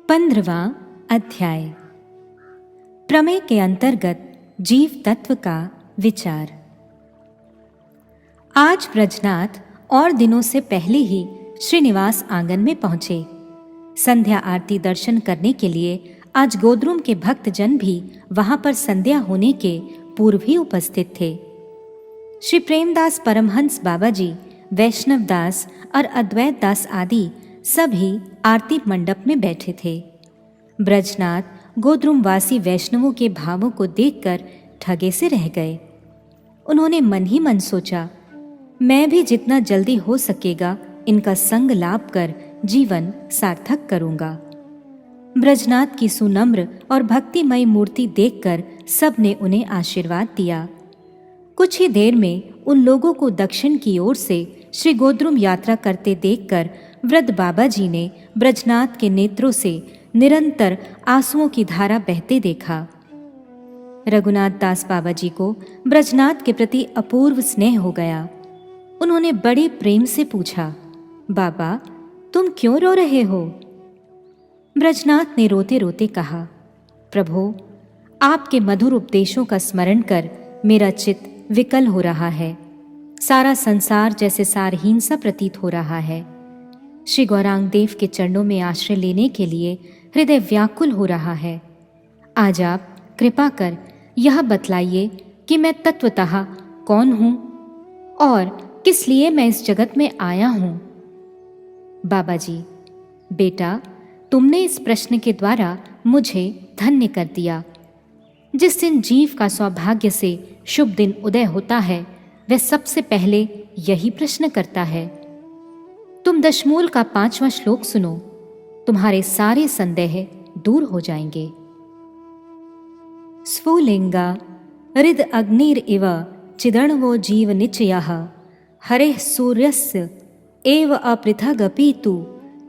15वां अध्याय। प्रमेय के अंतर्गत जीव तत्व का विचार। आज ब्रजनाथ और दिनों से पहले ही श्रीनिवास आंगन में पहुंचे। संध्या आरती दर्शन करने के लिए आज गोद्रुम के भक्तजन भी वहां पर संध्या होने के पूर्व ही उपस्थित थे। श्री प्रेमदास परमहंस बाबा जी, वैष्णव दास और अद्वैत दास आदि सभी आरती मंडप में बैठे थे। ब्रजनाथ गोद्रुमवासी वैष्णवों के भावों को देखकर ठगे से रह गए। उन्होंने मन ही मन सोचा, मैं भी जितना जल्दी हो सकेगा इनका संग लाभ कर जीवन सार्थक करूंगा। ब्रजनाथ की सुनम्र और भक्तिमयी मूर्ति देखकर सबने उन्हें आशीर्वाद दिया। कुछ ही देर में उन लोगों को दक्षिण की ओर से श्री गोद्रुम यात्रा करते देखकर वृद्ध बाबा जी ने ब्रजनाथ के नेत्रों से निरंतर आंसुओं की धारा बहते देखा। रघुनाथ दास बाबा जी को ब्रजनाथ के प्रति अपूर्व स्नेह हो गया। उन्होंने बड़े प्रेम से पूछा, बाबा तुम क्यों रो रहे हो? ब्रजनाथ ने रोते रोते कहा, प्रभु आपके मधुर उपदेशों का स्मरण कर मेरा चित्त विकल हो रहा है। सारा संसार जैसे सारहीन सा प्रतीत हो रहा है। श्री गौरांग देव के चरणों में आश्रय लेने के लिए हृदय व्याकुल हो रहा है। आज आप कृपा कर यह बतलाइए कि मैं तत्वतः कौन हूँ और किस लिए मैं इस जगत में आया हूँ। बाबा जी, बेटा तुमने इस प्रश्न के द्वारा मुझे धन्य कर दिया। जिस दिन जीव का सौभाग्य से शुभ दिन उदय होता है, वह सबसे पहले यही प्रश्न करता है। तुम दशमूल का 5वां श्लोक सुनो, तुम्हारे सारे संदेह दूर हो जाएंगे। स्फुलिंगा हृद अग्निर इव चिदणवो जीव निचयः हरेः सूर्यस्य एव अपृथगपि तु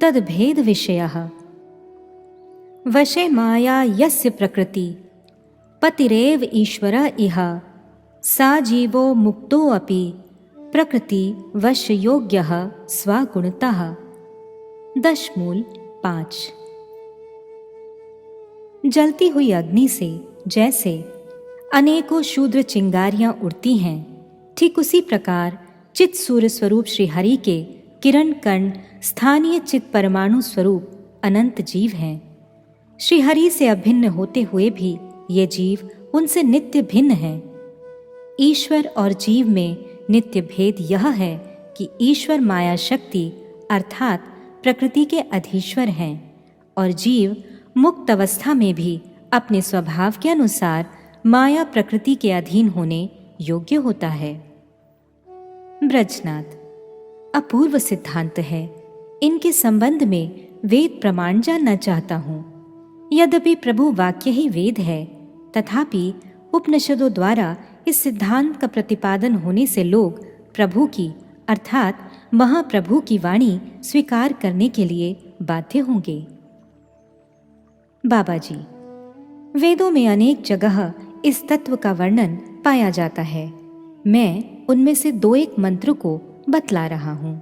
तद भेद विषयः वशे माया यस्य प्रकृति पतिरेव ईश्वर इह सा जीवो मुक्तो अपि प्रकृति वश योग्यः स्वगुणतः। दशमूल 5। जलती हुई अग्नि से जैसे अनेकों शूद्र चिंगारियां उड़ती हैं, ठीक उसी प्रकार चित सूर्य स्वरूप श्री हरि के किरण कण स्थानीय चित परमाणु स्वरूप अनंत जीव हैं। श्री हरि से अभिन्न होते हुए भी ये जीव उनसे नित्य भिन्न हैं। ईश्वर और जीव में नित्य भेद यह है कि ईश्वर माया शक्ति अर्थात प्रकृति के अधीश्वर हैं और जीव मुक्त अवस्था में भी अपने स्वभाव के अनुसार माया प्रकृति के अधीन होने योग्य होता है। ब्रजनाथ, अपूर्व सिद्धांत है। इनके संबंध में वेद प्रमाण जानना चाहता हूँ। यद्यपि प्रभु वाक्य ही वेद है, तथापि उपनिषदों द्वारा इस सिद्धांत का प्रतिपादन होने से लोग प्रभु की अर्थात महाप्रभु की वाणी स्वीकार करने के लिए बाध्य होंगे। बाबा जी, वेदों में अनेक जगह इस तत्व का वर्णन पाया जाता है। मैं उनमें से 2-1 मंत्र को बतला रहा हूं।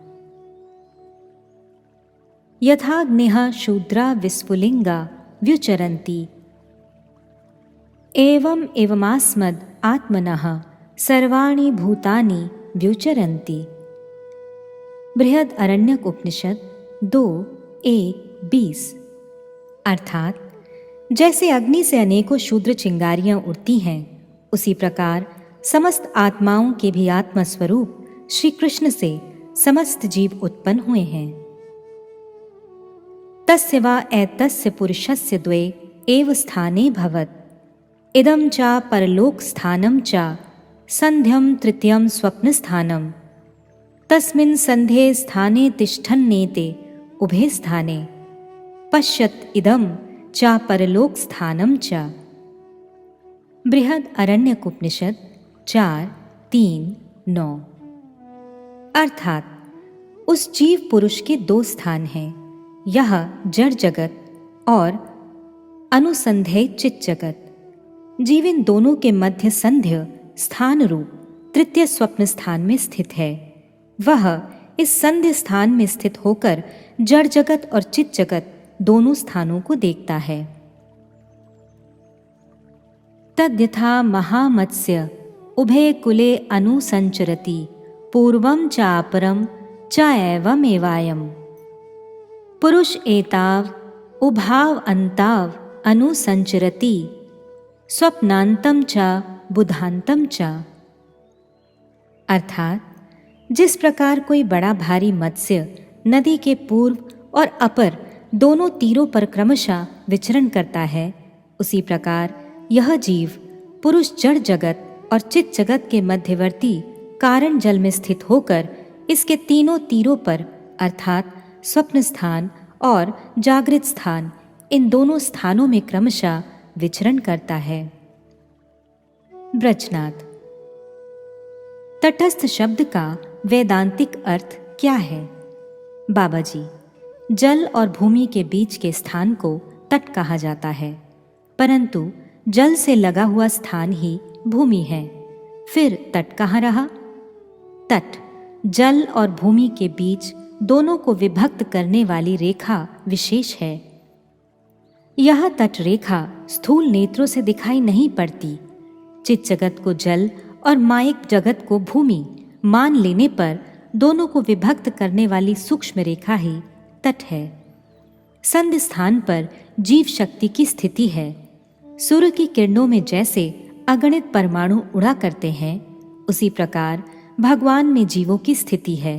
यथाग्निः शूद्रा विस्फुलिंगा व्युचरन्ति एवं एवमास्मद् आत्मनः सर्वाणि भूतानि व्युचरन्ति। बृहद अरण्यक उपनिषद 2:1-20। अर्थात जैसे अग्नि से अनेकों शूद्र चिंगारियां उड़ती हैं, उसी प्रकार समस्त आत्माओं के भी आत्मा स्वरूप श्री कृष्ण से समस्त जीव उत्पन्न हुए हैं। तस्य वा एतस्य पुरुषस्य द्वे एव स्थाने भवत् इदं च परलोक स्थानं च संध्यं तृतीयं स्वप्न स्थानं तस्मिन् संध्ये स्थाने तिष्ठन्नेते उभे स्थाने पश्यत इदं च परलोक स्थानं च। बृहद अरण्यक उपनिषद 4:3-9। अर्थात उस जीव पुरुष के 2 स्थान हैं, यह जड़ जगत और अनुसंधेय चित जगत। जीव इन दोनों के मध्य संध्य स्थान रूप तृतीय स्वप्न स्थान में स्थित है। वह इस संध्य स्थान में स्थित होकर जड़ जगत और चित जगत दोनों स्थानों को देखता है। तद्यथा महामत्स्य उभे कुले अनुसंचरति पूर्वं चापरं च एवमेवायम्। पुरुष एताव उभाव अंताव अनुसंचरति स्वप्नांतम च बुधांतम च। अर्थात जिस प्रकार कोई बड़ा भारी मत्स्य नदी के पूर्व और अपर दोनों तीरों पर क्रमशः विचरण करता है, उसी प्रकार यह जीव पुरुष जड़ जगत और चित जगत के मध्यवर्ती कारण जल में स्थित होकर इसके तीनों तीरों पर अर्थात स्वप्न स्थान और जागृत स्थान, इन दोनों स्थानों में क्रमशः विचरण करता है। ब्रजनाथ। तटस्थ शब्द का वेदांतिक अर्थ क्या है? बाबा जी, जल और भूमि के बीच के स्थान को तट कहा जाता है, परंतु जल से लगा हुआ स्थान ही भूमि है, फिर तट कहाँ रहा? तट जल और भूमि के बीच दोनों को विभक्त करने वाली रेखा विशेष है। यह तट रेखा स्थूल नेत्रों से दिखाई नहीं पड़ती। चित जगत को जल और मायिक जगत को भूमि मान लेने पर दोनों को विभक्त करने वाली सूक्ष्म रेखा ही तट है। संध स्थान पर जीव शक्ति की स्थिति है। सूर्य की किरणों में जैसे अगणित परमाणु उड़ा करते हैं, उसी प्रकार भगवान में जीवों की स्थिति है।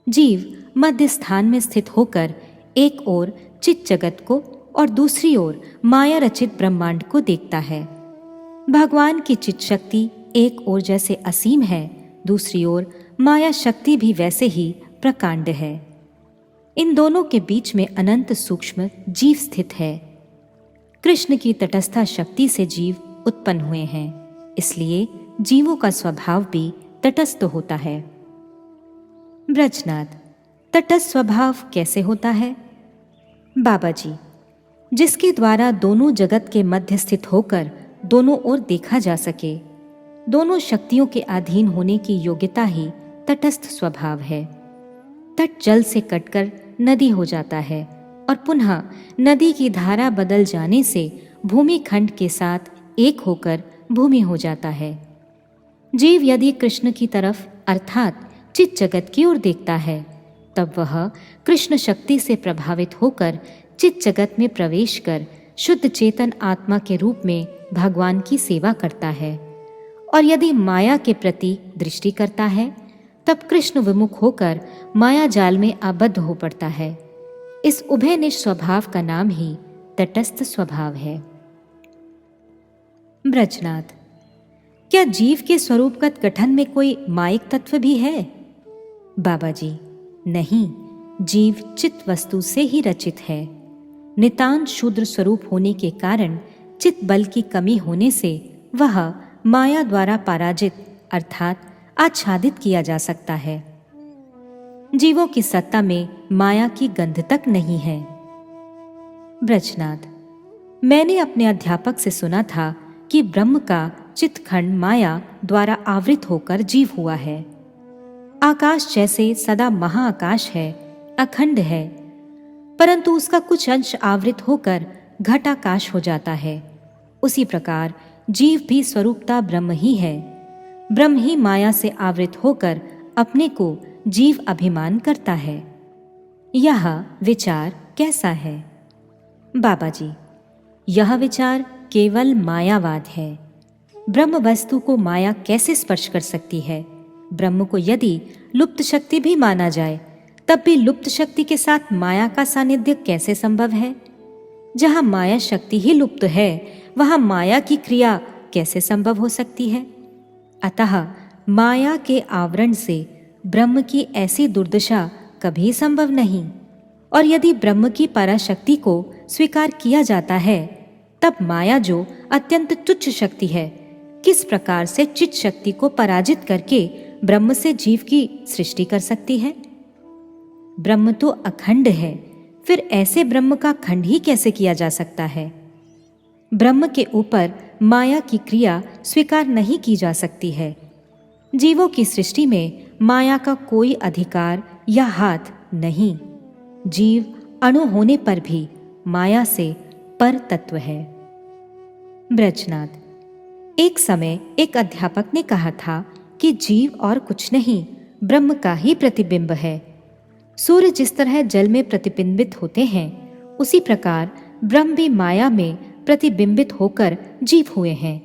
जीव मध्य स्थान में स्थित होकर एक ओर चित जगत को और दूसरी ओर माया रचित ब्रह्मांड को देखता है। भगवान की चित शक्ति एक ओर जैसे असीम है, दूसरी ओर माया शक्ति भी वैसे ही प्रकांड है। इन दोनों के बीच में अनंत सूक्ष्म जीव स्थित है। कृष्ण की तटस्था शक्ति से जीव उत्पन्न हुए हैं, इसलिए जीवों का स्वभाव भी तटस्थ होता है। ब्रजनाथ। तटस्थ स्वभाव कैसे होता है? बाबा जी, जिसके द्वारा दोनों जगत के मध्य स्थित होकर दोनों ओर देखा जा सके, दोनों शक्तियों के अधीन होने की योग्यता ही तटस्थ स्वभाव है। तट जल से कटकर नदी हो जाता है और पुनः नदी की धारा बदल जाने से भूमि खंड के साथ एक होकर भूमि हो जाता है। जीव यदि कृष्ण की तरफ अर्थात चित जगत की ओर देखता है, तब वह कृष्ण शक्ति से प्रभावित होकर चित जगत में प्रवेश कर शुद्ध चेतन आत्मा के रूप में भगवान की सेवा करता है। और यदि माया के प्रति दृष्टि करता है, तब कृष्ण विमुख होकर माया जाल में आबद्ध हो पड़ता है। इस उभयनिष्ठ स्वभाव का नाम ही तटस्थ स्वभाव है। ब्रजनाथ। क्या जीव के स्वरूपगत गठन में कोई मायिक तत्व भी है? बाबा जी, नहीं, जीव चित वस्तु से ही रचित है। नितांत शूद्र स्वरूप होने के कारण चित बल की कमी होने से वह माया द्वारा पराजित अर्थात आच्छादित किया जा सकता है। जीवों की सत्ता में माया की गंध तक नहीं है। ब्रजनाथ। मैंने अपने अध्यापक से सुना था कि ब्रह्म का चित्तखंड माया द्वारा आवृत होकर जीव हुआ है। आकाश जैसे सदा महाआकाश है, अखंड है, परंतु उसका कुछ अंश आवृत होकर घटाकाश हो जाता है। उसी प्रकार जीव भी स्वरूपता ब्रह्म ही है। ब्रह्म ही माया से आवृत होकर अपने को जीव अभिमान करता है। यह विचार कैसा है? बाबा जी, यह विचार केवल मायावाद है। ब्रह्म वस्तु को माया कैसे स्पर्श कर सकती है? ब्रह्म को यदि लुप्त शक्ति भी माना जाए, तब भी लुप्त शक्ति के साथ माया का सानिध्य कैसे संभव है? जहाँ माया शक्ति ही लुप्त है, वहाँ माया की क्रिया कैसे संभव हो सकती है? अतः माया के आवरण से ब्रह्म की ऐसी दुर्दशा कभी संभव नहीं। और यदि ब्रह्म की पराशक्ति को स्वीकार किया जाता है, तब माया जो अत्यंत तुच्छ शक्ति है, किस प्रकार से चित शक्ति को पराजित करके ब्रह्म से जीव की सृष्टि कर सकती है? ब्रह्म तो अखंड है, फिर ऐसे ब्रह्म का खंड ही कैसे किया जा सकता है? ब्रह्म के ऊपर माया की क्रिया स्वीकार नहीं की जा सकती है। जीवों की सृष्टि में माया का कोई अधिकार या हाथ नहीं। जीव अणु होने पर भी माया से पर तत्व है। ब्रजनाथ, एक समय एक अध्यापक ने कहा था कि जीव और कुछ नहीं, ब्रह्म का ही प्रतिबिंब है। सूर्य जिस तरह जल में प्रतिबिंबित होते हैं, उसी प्रकार ब्रह्म भी माया में प्रतिबिंबित होकर जीव हुए हैं।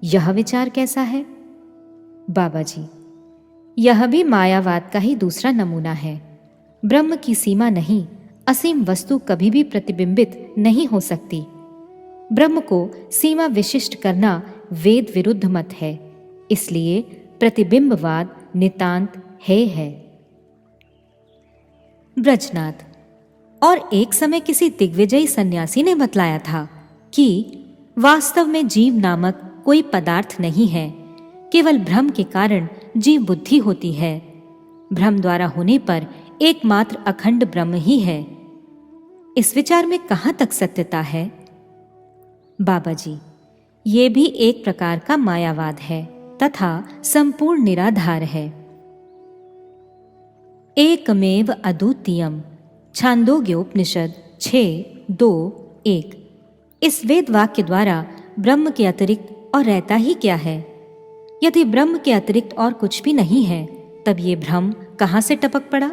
यह विचार कैसा है? बाबा जी, यह भी मायावाद का ही दूसरा नमूना है। ब्रह्म की सीमा नहीं, असीम वस्तु कभी भी प्रतिबिंबित नहीं हो सकती। ब्रह्म को सीमा विशिष्ट करना वेद विरुद्ध मत है, इसलिए प्रतिबिंबवाद नितांत है। ब्रजनाथ, और एक समय किसी दिग्विजयी सन्यासी ने बतलाया था कि वास्तव में जीव नामक कोई पदार्थ नहीं है, केवल भ्रम के कारण जीव बुद्धि होती है। भ्रम द्वारा होने पर एकमात्र अखंड ब्रह्म ही है। इस विचार में कहां तक सत्यता है? बाबा जी, ये भी एक प्रकार का मायावाद है तथा संपूर्ण निराधार है। एकमेव अद्वितीयम्, छांदोग्योपनिषद 6:2-1। इस वेद वाक्य द्वारा ब्रह्म के अतिरिक्त और रहता ही क्या है? यदि ब्रह्म के अतिरिक्त और कुछ भी नहीं है, तब ये भ्रम कहां से टपक पड़ा?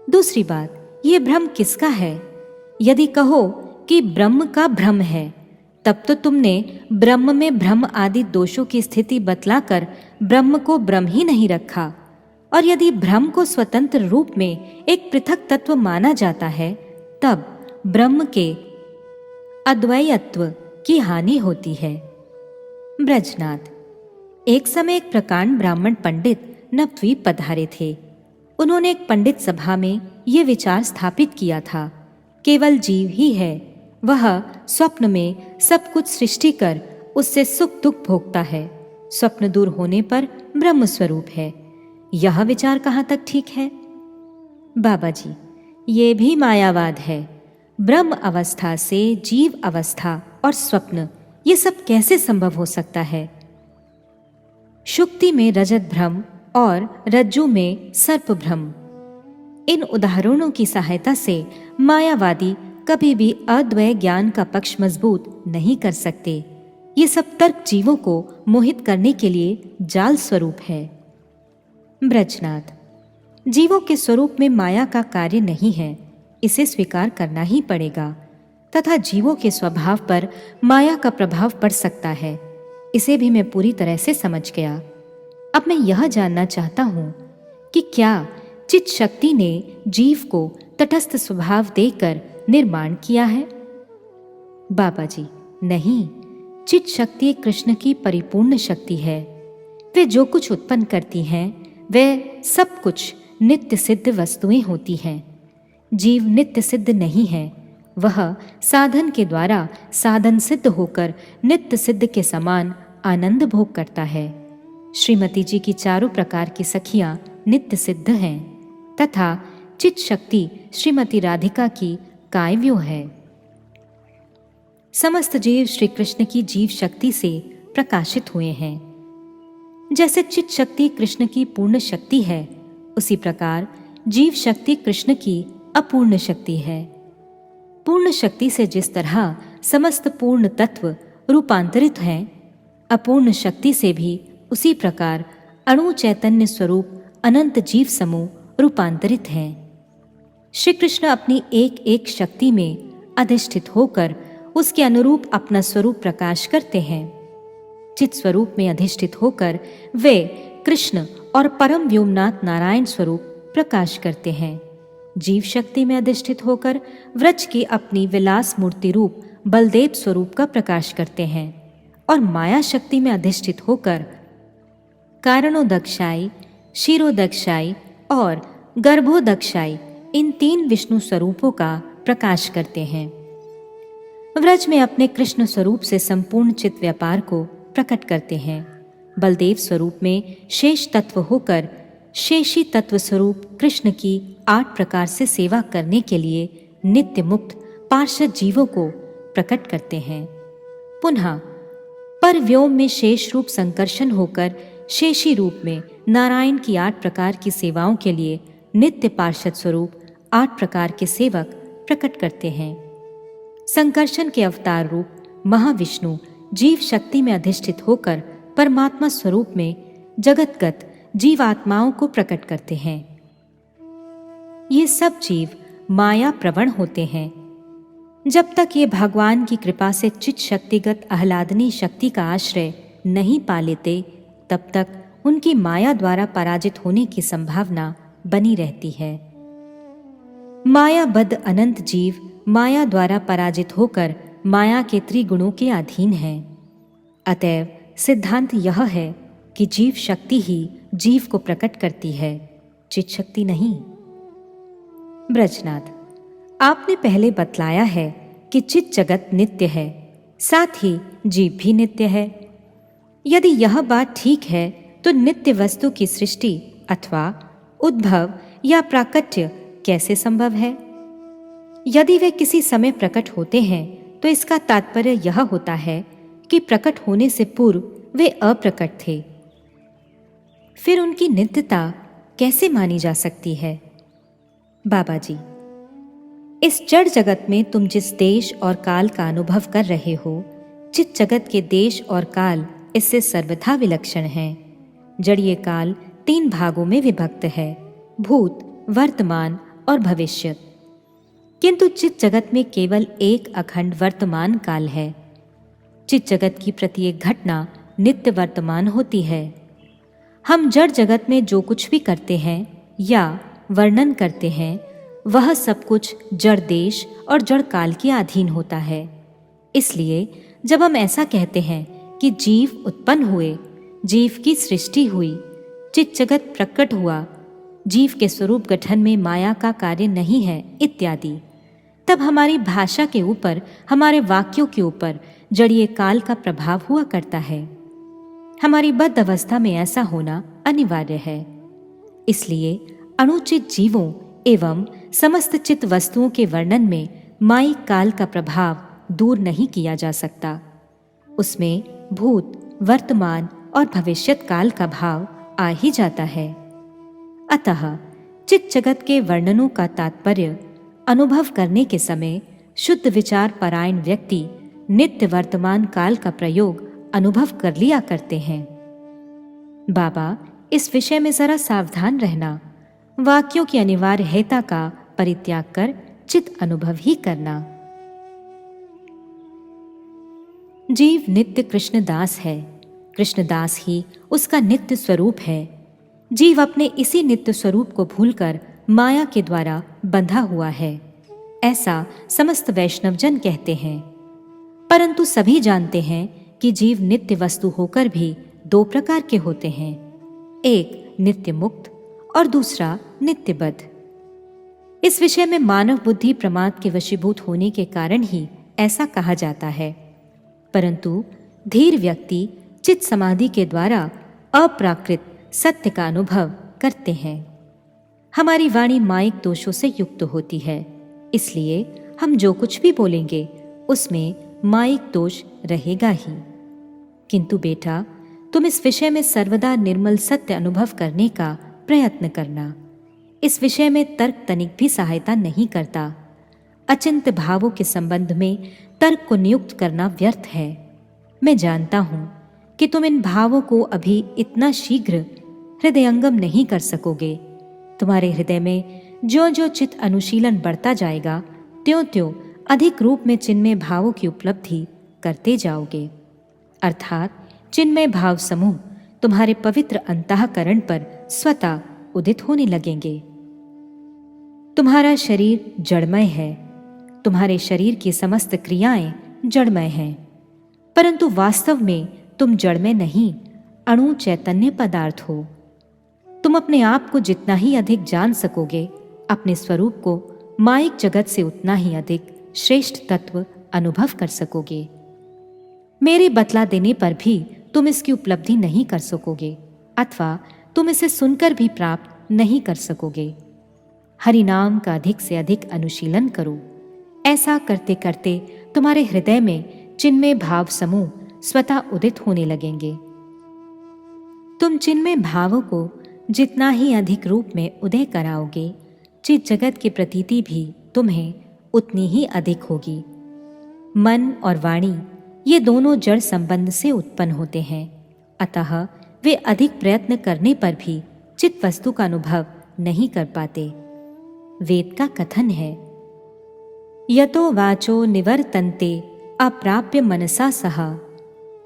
दूसरी बात, ये भ्रम किसका है? यदि कहो कि ब्रह्म का भ्रम है, तब तो तुमने ब्रह्म में भ्रम आदि दोषों की स्थिति बतलाकर ब्रह्म को ब्रह्म ही नहीं रखा। और यदि भ्रम को स्वतंत्र रूप में एक पृथक तत्व माना जाता है, तब ब्रह्म के अद्वैयत्व की हानि होती है। ब्रजनाथ, एक समय एक प्रकांड ब्राह्मण पंडित नवद्वीप पधारे थे। उन्होंने एक पंडित सभा में ये विचार स्थापित किया था, केवल जीव ही है, वह स्वप्न में सब कुछ सृष्टि कर उससे सुख दुख भोगता है। स्वप्न दूर होने पर ब्रह्म स्वरूप है। यह विचार कहाँ तक ठीक है? बाबा जी, ये भी मायावाद है। ब्रह्म अवस्था से जीव अवस्था और स्वप्न, ये सब कैसे संभव हो सकता है? शुक्ति में रजत भ्रम और रज्जु में सर्प भ्रम, इन उदाहरणों की सहायता से मायावादी कभी भी अद्वैय ज्ञान का पक्ष मजबूत नहीं कर सकते। ये सब तर्क जीवों को मोहित करने के लिए जाल स्वरूप है। ब्रजनाथ, जीवों के स्वरूप में माया का कार्य नहीं है, इसे स्वीकार करना ही पड़ेगा, तथा जीवों के स्वभाव पर माया का प्रभाव पड़ सकता है, इसे भी मैं पूरी तरह से समझ गया। अब मैं यह जानना चाहता हूं कि क्या चित शक्ति ने जीव को तटस्थ स्वभाव देकर निर्माण किया है? बाबा जी, नहीं, चित शक्ति कृष्ण की परिपूर्ण शक्ति है। वे जो कुछ उत्पन्न करती हैं, वह सब कुछ नित्य सिद्ध वस्तुएं होती हैं। जीव नित्य सिद्ध नहीं है, वह साधन के द्वारा साधन सिद्ध होकर नित्य सिद्ध के समान आनंद भोग करता है। श्रीमती जी की चारों प्रकार की सखियां नित्य सिद्ध हैं तथा चित शक्ति श्रीमती राधिका की कायव्यो है। समस्त जीव श्री कृष्ण की जीव शक्ति से प्रकाशित हुए हैं। जैसे चित शक्ति कृष्ण की पूर्ण शक्ति है, उसी प्रकार जीव शक्ति कृष्ण की अपूर्ण शक्ति है। पूर्ण शक्ति से जिस तरह समस्त पूर्ण तत्व रूपांतरित हैं, अपूर्ण शक्ति से भी उसी प्रकार अणु चैतन्य स्वरूप अनंत जीव समूह रूपांतरित हैं। श्री कृष्ण अपनी एक एक शक्ति में अधिष्ठित होकर उसके अनुरूप अपना स्वरूप प्रकाश करते हैं। चित स्वरूप में अधिष्ठित होकर वे कृष्ण और परम व्योमनाथ नारायण स्वरूप प्रकाश करते हैं। जीव शक्ति में अधिष्ठित होकर व्रज की अपनी विलास मूर्ति रूप बलदेव स्वरूप का प्रकाश करते हैं और माया शक्ति में अधिष्ठित होकर कारणोदक्षाई, क्षीरोदक्षाई और गर्भोदक्षाई, इन तीन विष्णु स्वरूपों का प्रकाश करते हैं। व्रज में अपने कृष्ण स्वरूप से संपूर्ण चित व्यापार को प्रकट करते हैं। बलदेव स्वरूप में शेष तत्व होकर शेषी तत्व स्वरूप कृष्ण की 8 प्रकार से सेवा करने के लिए नित्य मुक्त पार्षद जीवों को प्रकट करते हैं। पुनः पर व्योम में शेष रूप संकर्षण होकर शेषी रूप में नारायण की 8 प्रकार की सेवाओं के लिए नित्य पार्षद स्वरूप 8 प्रकार के सेवक प्रकट करते हैं। संकर्षण के अवतार रूप महाविष्णु जीव शक्ति में अधिष्ठित होकर परमात्मा स्वरूप में जगतगत जीवात्माओं को प्रकट करते हैं। ये सब जीव माया प्रवण होते हैं। जब तक ये भगवान की कृपा से चित शक्तिगत आह्लादनी शक्ति का आश्रय नहीं पा लेते, तब तक उनकी माया द्वारा पराजित होने की संभावना बनी रहती है। मायाबद्ध अनंत जीव माया द्वारा पराजित होकर माया के त्रिगुणों के अधीन हैं। अतएव सिद्धांत यह है कि जीव शक्ति ही जीव को प्रकट करती है, चित शक्ति नहीं। ब्रजनाथ, आपने पहले बतलाया है कि चित जगत नित्य है, साथ ही जीव भी नित्य है। यदि यह बात ठीक है तो नित्य वस्तु की सृष्टि अथवा उद्भव या प्राकट्य कैसे संभव है? यदि वे किसी समय प्रकट होते हैं तो इसका तात्पर्य यह होता है कि प्रकट होने से पूर्व वे अप्रकट थे। फिर उनकी नित्यता कैसे मानी जा सकती है? बाबा जी, इस जड़ जगत में तुम जिस देश और काल का अनुभव कर रहे हो, चित जगत के देश और काल इससे सर्वथा विलक्षण हैं। जड़ीय काल 3 भागों में विभक्त है, भूत, वर्तमान और भविष्य। किंतु चित जगत में केवल एक अखंड वर्तमान काल है। चित जगत की प्रत्येक घटना नित्य वर्तमान होती है। हम जड़ जगत में जो कुछ भी करते हैं या वर्णन करते हैं, वह सब कुछ जड़ देश और जड़ काल के अधीन होता है। इसलिए जब हम ऐसा कहते हैं कि जीव उत्पन्न हुए, जीव की सृष्टि हुई, चित जगत प्रकट हुआ, जीव के स्वरूप गठन में माया का कार्य नहीं है इत्यादि, तब हमारी भाषा के ऊपर, हमारे वाक्यों के ऊपर जड़ीय काल का प्रभाव हुआ करता है। हमारी बद्ध अवस्था में ऐसा होना अनिवार्य है। इसलिए अनुचित जीवों एवं समस्त चित वस्तुओं के वर्णन में मायिक काल का प्रभाव दूर नहीं किया जा सकता। उसमें भूत, वर्तमान और भविष्यत काल का भाव आ ही जाता है। अतः चित जगत के वर्णनों का तात्पर्य अनुभव करने के समय शुद्ध विचार परायण व्यक्ति नित्य वर्तमान काल का प्रयोग अनुभव कर लिया करते हैं। बाबा, इस विषय में जरा सावधान रहना। वाक्यों की अनिवार्य हेता का परित्याग कर चित अनुभव ही करना। जीव नित्य कृष्णदास है, कृष्णदास ही उसका नित्य स्वरूप है। जीव अपने इसी नित्य स्वरूप को भूलकर माया के द्वारा बंधा हुआ है, ऐसा समस्त वैष्णवजन कहते हैं। परंतु सभी जानते हैं कि जीव नित्य वस्तु होकर भी 2 प्रकार के होते हैं, एक नित्य मुक्त और दूसरा नित्यबद्ध। इस विषय में मानव बुद्धि प्रमाद के वशीभूत होने के कारण ही ऐसा कहा जाता है। परंतु धीर व्यक्ति चित्त समाधि के द्वारा अप्राकृत सत्य का अनुभव करते हैं। हमारी वाणी मायिक दोषों से युक्त होती है, इसलिए हम जो कुछ भी बोलेंगे उसमें मायिक दोष रहेगा ही। किंतु बेटा, तुम इस विषय में सर्वदा निर्मल सत्य अनुभव करने का प्रयत्न करना। इस विषय में तर्क तनिक भी सहायता नहीं करता। अचिंत्य भावों के संबंध में तर्क को नियुक्त करना व्यर्थ है। मैं जानता हूं कि तुम इन भावों को अभी इतना शीघ्र हृदयंगम नहीं कर सकोगे। तुम्हारे हृदय में ज्यों ज्यों चित्त अनुशीलन बढ़ता जाएगा, त्यों त्यों अधिक रूप में चिन्मय भावों की उपलब्धि करते जाओगे। अर्थात चिन्मय भाव समूह तुम्हारे पवित्र अंतःकरण पर स्वतः उदित होने लगेंगे। तुम्हारा शरीर जड़मय है, तुम्हारे शरीर की समस्त क्रियाएं जड़मय हैं, परंतु वास्तव में तुम जड़मय नहीं, अणु चैतन्य पदार्थ हो। तुम अपने आप को जितना ही अधिक जान सकोगे, अपने स्वरूप को मायिक जगत से उतना ही अधिक श्रेष्ठ तत्व अनुभव कर सकोगे। मेरे बतला देने पर भी तुम इसकी उपलब्धि नहीं कर सकोगे, अथवा तुम इसे सुनकर भी प्राप्त नहीं कर सकोगे। हरि नाम का अधिक से अधिक अनुशीलन करो। ऐसा करते करते तुम्हारे हृदय में चिन्मय भाव समूह स्वतः उदित होने लगेंगे। तुम चिन्मय भावों को जितना ही अधिक रूप में उदय कराओगे, चित जगत की प्रतीति भी तुम्हें उतनी ही अधिक होगी। मन और वाणी ये दोनों जड़ संबंध से उत्पन्न होते हैं, अतः वे अधिक प्रयत्न करने पर भी चित वस्तु का अनुभव नहीं कर पाते। वेद का कथन है, यतो वाचो निवर्तन्ते अप्राप्य मनसा सह,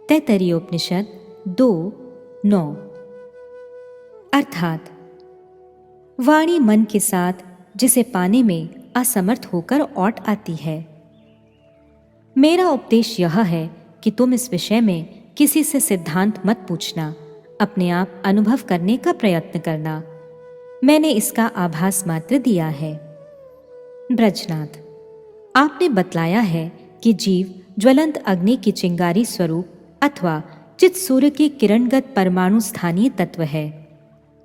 तैत्तरीयोपनिषद 2:9। अर्थात वाणी मन के साथ जिसे पाने में असमर्थ होकर औट आती है। मेरा उपदेश यह है कि तुम इस विषय में किसी से सिद्धांत मत पूछना, अपने आप अनुभव करने का प्रयत्न करना। मैंने इसका आभास मात्र दिया है। ब्रजनाथ, आपने बतलाया है कि जीव ज्वलंत अग्नि की चिंगारी स्वरूप अथवा चित सूर्य की किरणगत परमाणु स्थानीय तत्व है,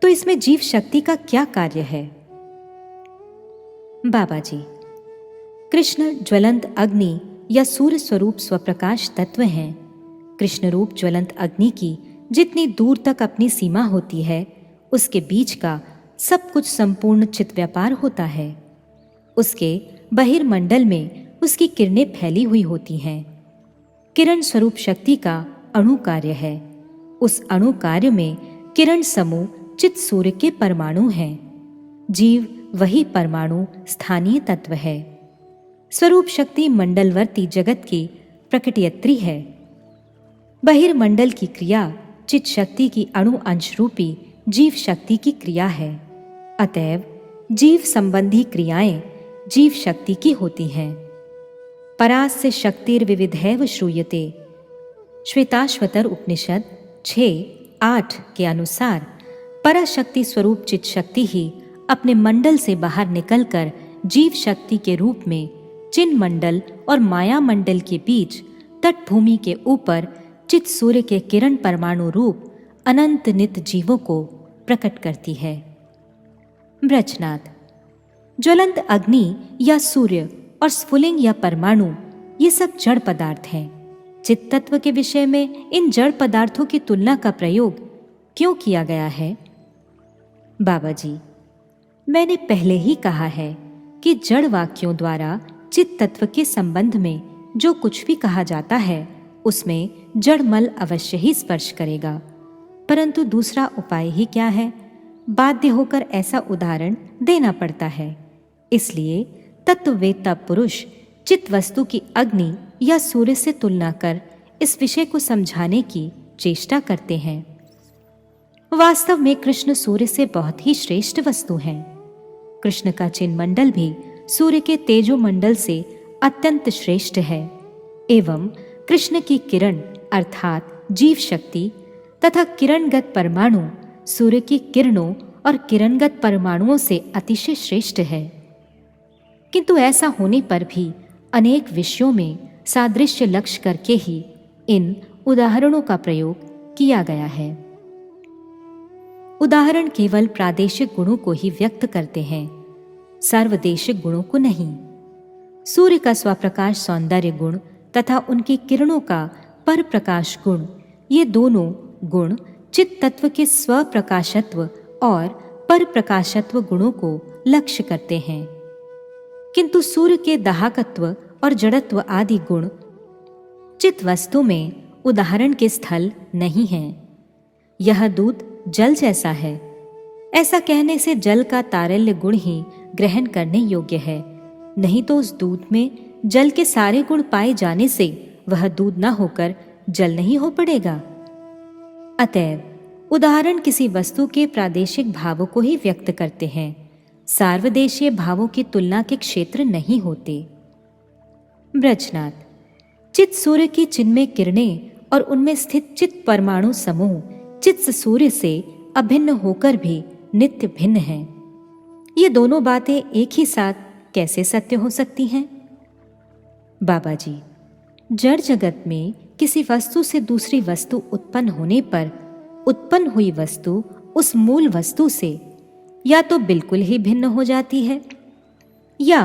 तो इसमें जीव शक्ति का क्या कार्य है? बाबा जी, कृष्ण ज्वलंत अग्नि या सूर्य स्वरूप स्वप्रकाश तत्व हैं। कृष्ण रूप ज्वलंत अग्नि की जितनी दूर तक अपनी सीमा होती है, उसके बीच का सब कुछ संपूर्ण चित व्यापार होता है। उसके बहिर्मंडल में उसकी किरणें फैली हुई होती हैं। किरण स्वरूप शक्ति का अणु कार्य है। उस अणु कार्य में किरण समूह चित सूर्य के परमाणु हैं। जीव वही परमाणु स्थानीय तत्व है। स्वरूप शक्ति मंडलवर्ती जगत की प्रकटयत्री है। बहिर्मंडल की क्रिया चित शक्ति की अणु अंश रूपी जीव शक्ति की क्रिया है। अतएव जीव संबंधी क्रियाएं जीव शक्ति की होती हैं। परास्य शक्तिर्विविधैव श्रूयते, श्वेताश्वतर उपनिषद 6:8 के अनुसार पराशक्ति स्वरूप चित शक्ति ही अपने मंडल से बाहर निकलकर जीव शक्ति के रूप में चिन्ह मंडल और माया मंडल के बीच तटभूमि के ऊपर चित सूर्य के किरण परमाणु रूप अनंत नित जीवों को प्रकट करती है। ब्रजनाथ, ज्वलंत अग्नि या सूर्य और स्फुलिंग या परमाणु ये सब जड़ पदार्थ हैं। चित तत्व के विषय में इन जड़ पदार्थों की तुलना का प्रयोग क्यों किया गया है? बाबा जी, मैंने पहले ही कहा है कि जड़ वाक्यों द्वारा चित तत्व के संबंध में जो कुछ भी कहा जाता है उसमें जड़ मल अवश्य ही स्पर्श करेगा, परंतु दूसरा उपाय ही क्या है? बाध्य होकर ऐसा उदाहरण देना पड़ता है। इसलिए तत्ववेत्ता पुरुष चित वस्तु की अग्नि या सूर्य से तुलना कर इस विषय को समझाने की चेष्टा करते हैं। वास्तव में कृष्ण सूर्य से बहुत ही श्रेष्ठ वस्तु हैं। कृष्ण का चिन्ह मंडल भी सूर्य के तेजो मंडल से अत्यंत श्रेष्ठ है एवं कृष्ण की किरण अर्थात जीव शक्ति तथा किरणगत परमाणु सूर्य की किरणों और किरणगत परमाणुओं से अतिशय श्रेष्ठ है। किंतु ऐसा होने पर भी अनेक विषयों में सादृश्य लक्ष्य करके ही इन उदाहरणों का प्रयोग किया गया है। उदाहरण केवल प्रादेशिक गुणों को ही व्यक्त करते हैं, सार्वदेशिक गुणों को नहीं। सूर्य का स्वप्रकाश सौंदर्य गुण तथा उनकी किरणों का पर प्रकाश गुण, ये दोनों गुण चित तत्व के स्वप्रकाशत्व और पर प्रकाशत्व गुणों को लक्ष्य करते हैं। किंतु सूर्य के दाहकत्व और जड़त्व आदि गुण चित वस्तु में उदाहरण के स्थल नहीं हैं। यह दूध जल जैसा है, ऐसा कहने से जल का तारल्य गुण ही ग्रहण करने योग्य है, नहीं तो उस दूध में जल के सारे गुण पाए जाने से वह दूध न होकर जल नहीं हो पड़ेगा। अतएव उदाहरण किसी वस्तु के प्रादेशिक भावों को ही व्यक्त करते हैं, सार्वदेशीय भावों की तुलना के क्षेत्र नहीं होते। ब्रजनाथ, चित सूर्य की चिन्मय किरणें और उनमें स्थित चित परमाणु समूह चित सूर्य से अभिन्न होकर भी नित्य भिन्न हैं। ये दोनों बातें एक ही साथ कैसे सत्य हो सकती हैं? बाबा जी, जड़ जगत में किसी वस्तु से दूसरी वस्तु उत्पन्न होने पर उत्पन्न हुई वस्तु उस मूल वस्तु से या तो बिल्कुल ही भिन्न हो जाती है या